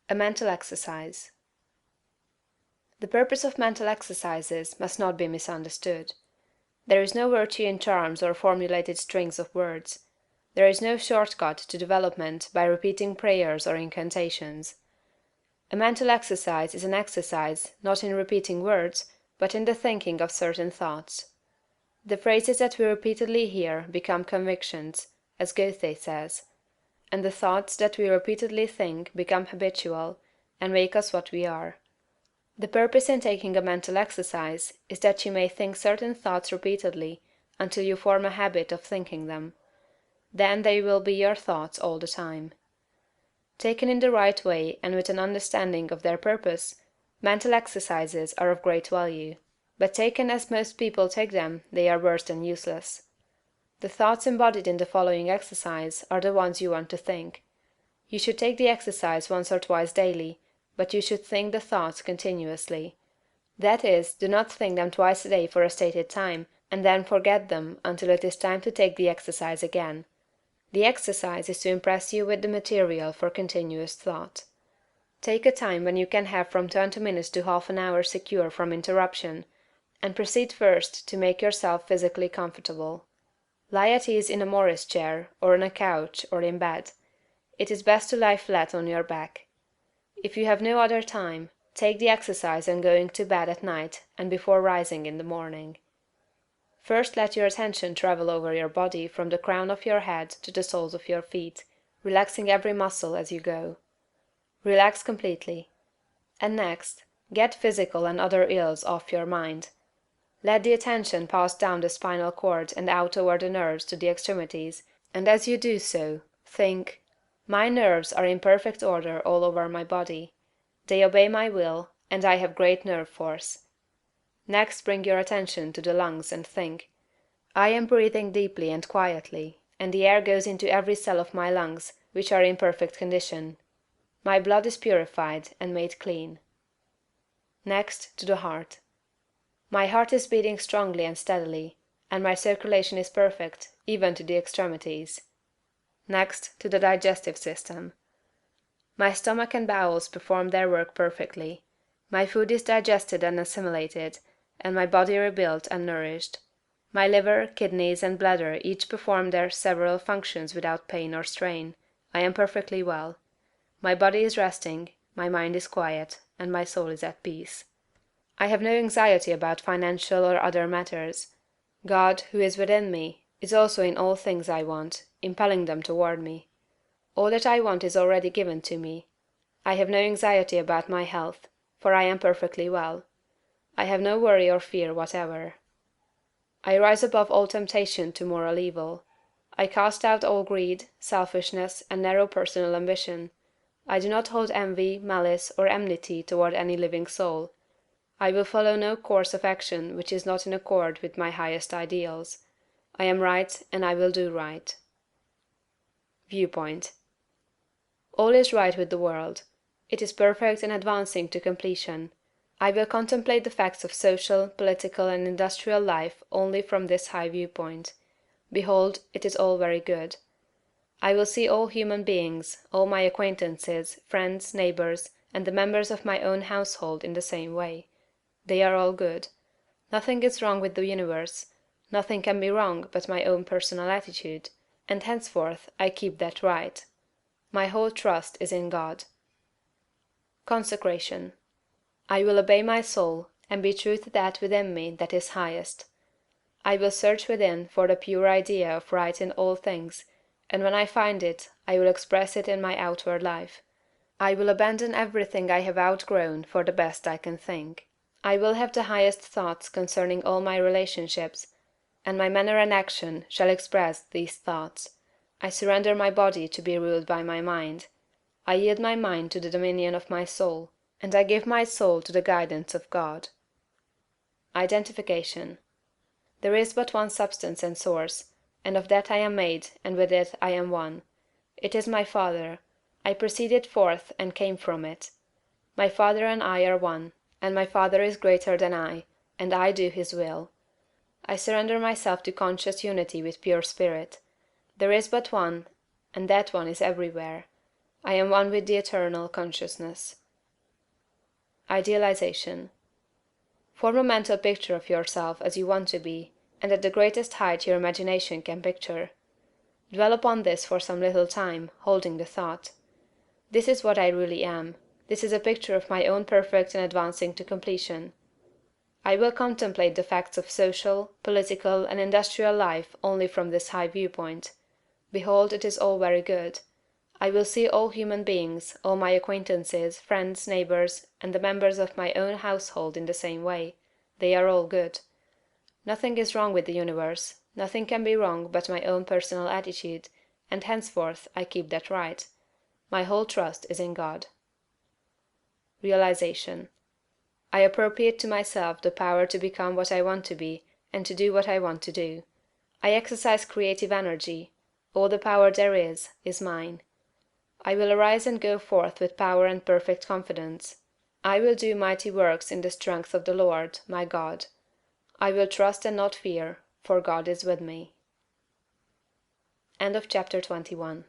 A mental exercise. The purpose of mental exercises must not be misunderstood. There is no virtue in charms or formulated strings of words. There is no short cut to development by repeating prayers or incantations. A mental exercise is an exercise, not in repeating words, but in the thinking of certain thoughts. The phrases that we repeatedly hear become convictions, as Goethe says, and the thoughts that we repeatedly think become habitual, and make us what we are. The purpose in taking a mental exercise is that you may think certain thoughts repeatedly until you form a habit of thinking them. Then they will be your thoughts all the time. Taken in the right way and with an understanding of their purpose, mental exercises are of great value, but taken as most people take them they are worse than useless. The thoughts embodied in the following exercise are the ones you want to think. You should take the exercise once or twice daily, but you should think the thoughts continuously. That is, do not think them twice a day for a stated time, and then forget them until it is time to take the exercise again. The exercise is to impress you with the material for continuous thought. Take a time when you can have from 20 minutes to half an hour secure from interruption, and proceed first to make yourself physically comfortable. Lie at ease in a Morris chair, or on a couch, or in bed. It is best to lie flat on your back. If you have no other time, take the exercise on going to bed at night and before rising in the morning. First let your attention travel over your body from the crown of your head to the soles of your feet, relaxing every muscle as you go. Relax completely. And next, get physical and other ills off your mind. Let the attention pass down the spinal cord and out over the nerves to the extremities, and as you do so, think, "My nerves are in perfect order all over my body. They obey my will, and I have great nerve force." Next bring your attention to the lungs and think, "I am breathing deeply and quietly, and the air goes into every cell of my lungs, which are in perfect condition. My blood is purified and made clean." Next to the heart. "My heart is beating strongly and steadily, and my circulation is perfect, even to the extremities." Next to the digestive system. "My stomach and bowels perform their work perfectly. My food is digested and assimilated, and my body rebuilt and nourished. My liver, kidneys, and bladder each perform their several functions without pain or strain. I am perfectly well. My body is resting, my mind is quiet, and my soul is at peace. I have no anxiety about financial or other matters. God, who is within me, is also in all things I want, impelling them toward me. All that I want is already given to me. I have no anxiety about my health, for I am perfectly well. I have no worry or fear whatever. I rise above all temptation to moral evil. I cast out all greed, selfishness, and narrow personal ambition. I do not hold envy, malice, or enmity toward any living soul. I will follow no course of action which is not in accord with my highest ideals. I am right, and I will do right." Viewpoint. All is right with the world. It is perfect and advancing to completion. I will contemplate the facts of social, political, and industrial life only from this high viewpoint. Behold, it is all very good. I will see all human beings, all my acquaintances, friends, neighbors, and the members of my own household in the same way. They are all good. Nothing is wrong with the universe. Nothing can be wrong but my own personal attitude, and henceforth I keep that right. My whole trust is in God. Consecration. I will obey my soul, and be true to that within me that is highest. I will search within for the pure idea of right in all things, and when I find it, I will express it in my outward life. I will abandon everything I have outgrown for the best I can think. I will have the highest thoughts concerning all my relationships, and my manner and action shall express these thoughts. I surrender my body to be ruled by my mind. I yield my mind to the dominion of my soul, and I give my soul to the guidance of God. Identification. There is but one substance and source, and of that I am made, and with it I am one. It is my Father. I proceeded forth and came from it. My Father and I are one, and my Father is greater than I, and I do his will. I surrender myself to conscious unity with pure spirit. There is but one, and that one is everywhere. I am one with the eternal consciousness. Idealization. Form a mental picture of yourself as you want to be, and at the greatest height your imagination can picture. Dwell upon this for some little time, holding the thought. This is what I really am. This is a picture of my own perfect and advancing to completion. I will contemplate the facts of social, political, and industrial life only from this high viewpoint. Behold, it is all very good. I will see all human beings, all my acquaintances, friends, neighbors, and the members of my own household in the same way. They are all good. Nothing is wrong with the universe, nothing can be wrong but my own personal attitude, and henceforth I keep that right. My whole trust is in God. Realization. I appropriate to myself the power to become what I want to be, and to do what I want to do. I exercise creative energy. All the power there is mine. I will arise and go forth with power and perfect confidence. I will do mighty works in the strength of the Lord, my God. I will trust and not fear, for God is with me. End of chapter 21.